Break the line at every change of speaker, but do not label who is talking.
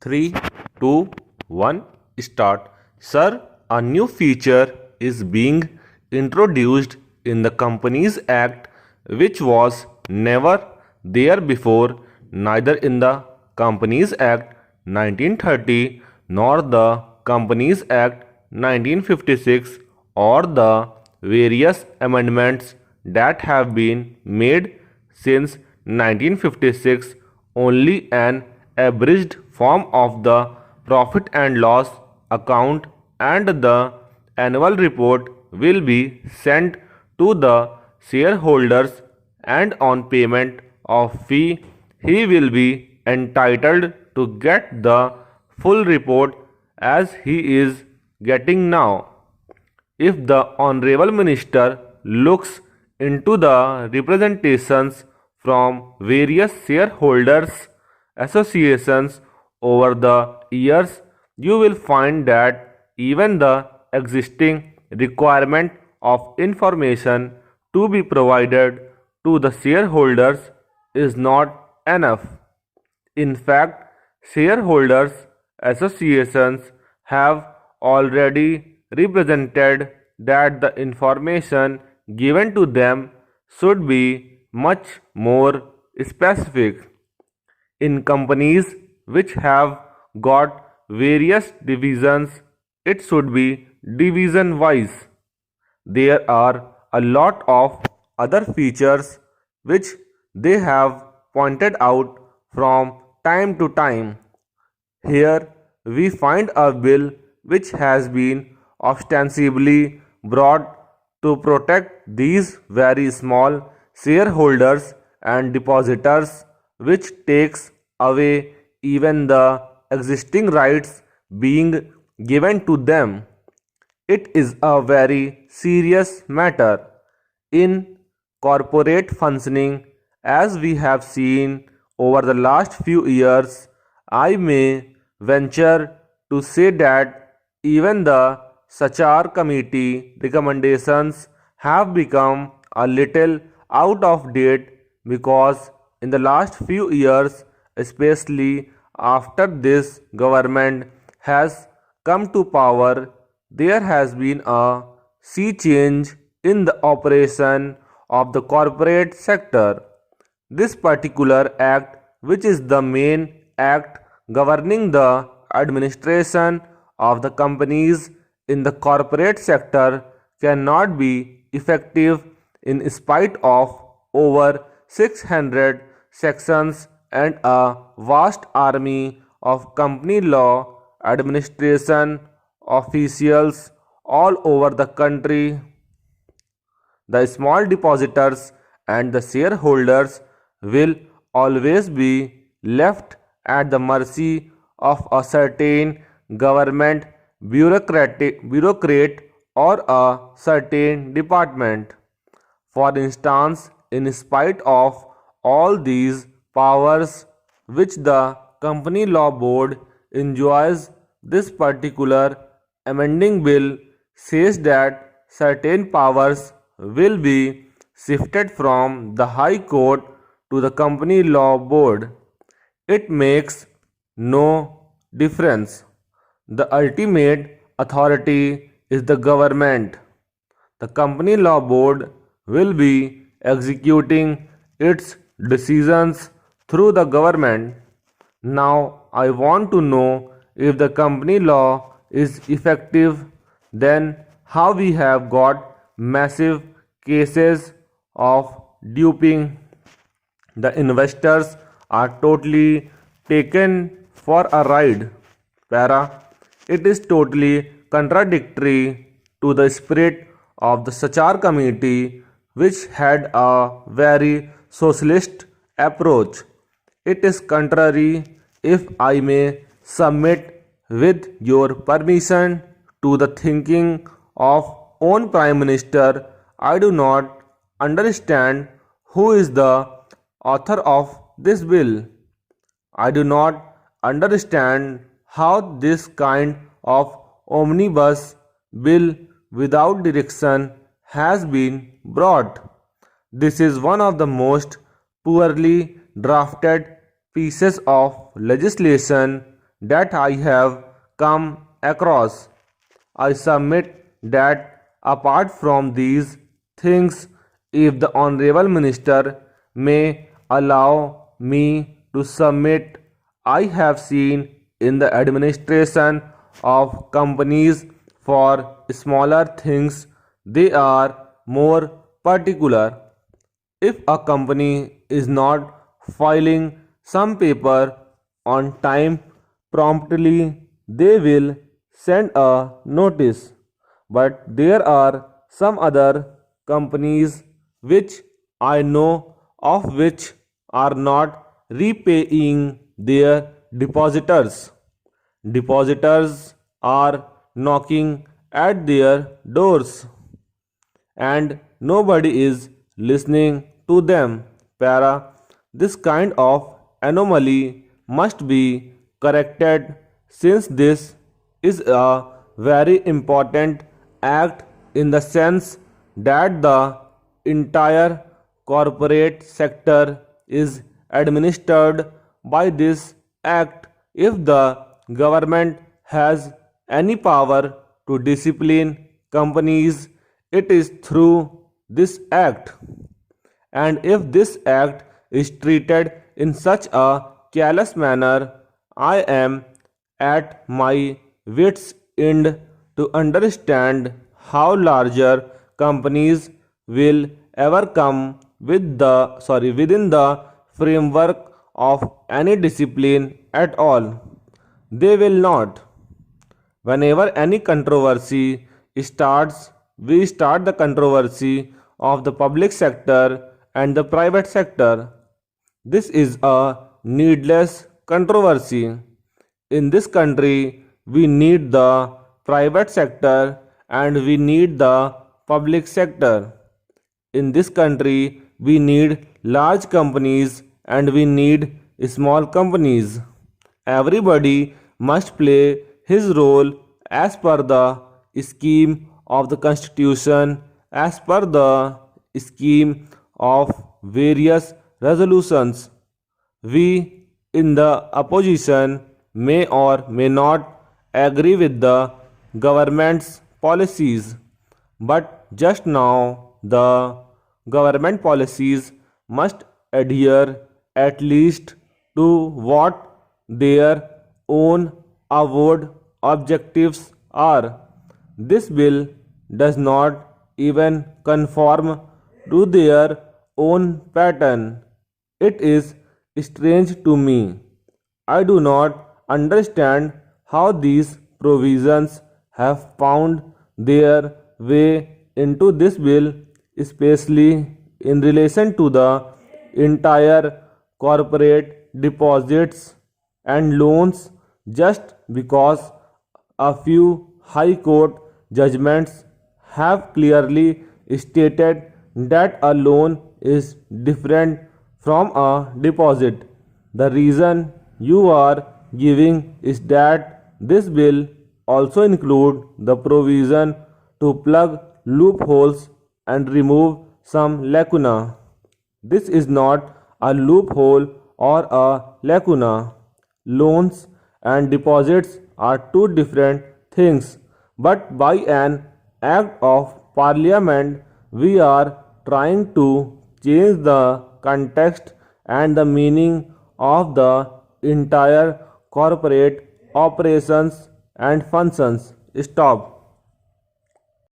3, 2, 1, start. Sir, a new feature is being introduced in the Companies Act which was never there before, neither in the Companies Act 1930 nor the Companies Act 1956 or the various amendments that have been made since 1956. Only an abridged form of the profit and loss account and the annual report will be sent to the shareholders, and on payment of fee he will be entitled to get the full report as he is getting now. If the Honorable Minister looks into the representations from various shareholders associations over the years, you will find that even the existing requirement of information to be provided to the shareholders is not enough. In fact, shareholders associations have already represented that the information given to them should be much more specific. In companies which have got various divisions, it should be division wise. There are a lot of other features which they have pointed out from time to time. Here we find a bill which has been ostensibly brought to protect these very small shareholders and depositors, which takes away even the existing rights being given to them. It is a very serious matter in corporate functioning, as we have seen over the last few years. I may venture to say that even the Sachar committee recommendations have become a little out of date, because in the last few years, especially after this government has come to power, there has been a sea change in the operation of the corporate sector. This particular act, which is the main act governing the administration of the companies in the corporate sector, cannot be effective in spite of over 600 sections and a vast army of company law administration officials all over the country. The small depositors and the shareholders will always be left at the mercy of a certain government bureaucrat or a certain department. For instance, in spite of all these powers which the Company Law Board enjoys, this particular amending bill says that certain powers will be shifted from the High Court to the Company Law Board. It makes no difference. The ultimate authority is the government. The Company Law Board will be executing its decisions through the government. Now, I want to know, if the company law is effective, then how we have got massive cases of duping. The investors are totally taken for a ride. Para, it is totally contradictory to the spirit of the Sachar committee, which had a very socialist approach. It is contrary, if I may submit with your permission, to the thinking of own Prime Minister. I do not understand who is the author of this bill. I do not understand how this kind of omnibus bill without direction has been brought. This is one of the most poorly drafted pieces of legislation that I have come across. I submit that apart from these things, if the Honorable Minister may allow me to submit, I have seen in the administration of companies for smaller things, they are more particular. If a company is not filing some paper on time promptly, they will send a notice. But there are some other companies which I know of which are not repaying their depositors. Depositors are knocking at their doors and nobody is listening to them. Para, this kind of anomaly must be corrected since this is a very important act in the sense that the entire corporate sector is administered by this act. If the government has any power to discipline companies, it is through this act. And if this act is treated in such a careless manner, I am at my wits' end to understand how larger companies will ever come within the framework of any discipline at all. They will not. Whenever any controversy starts, we start the controversy of the public sector and the private sector. This is a needless controversy. In this country, we need the private sector and we need the public sector. In this country, we need large companies and we need small companies. Everybody must play his role as per the scheme of the constitution, as per the scheme of various resolutions. We in the opposition may or may not agree with the government's policies, but just now the government policies must adhere at least to what their own avowed objectives are. This bill does not even conform to their own pattern. It is strange to me. I do not understand how these provisions have found their way into this bill, especially in relation to the entire corporate deposits and loans, just because a few high court judgments have clearly stated that a loan is different from a deposit. The reason you are giving is that this bill also include the provision to plug loopholes and remove some lacuna. This is not a loophole or a lacuna. Loans and deposits are two different things, but by an act of parliament we are trying to change the context and the meaning of the entire corporate operations and functions. Stop.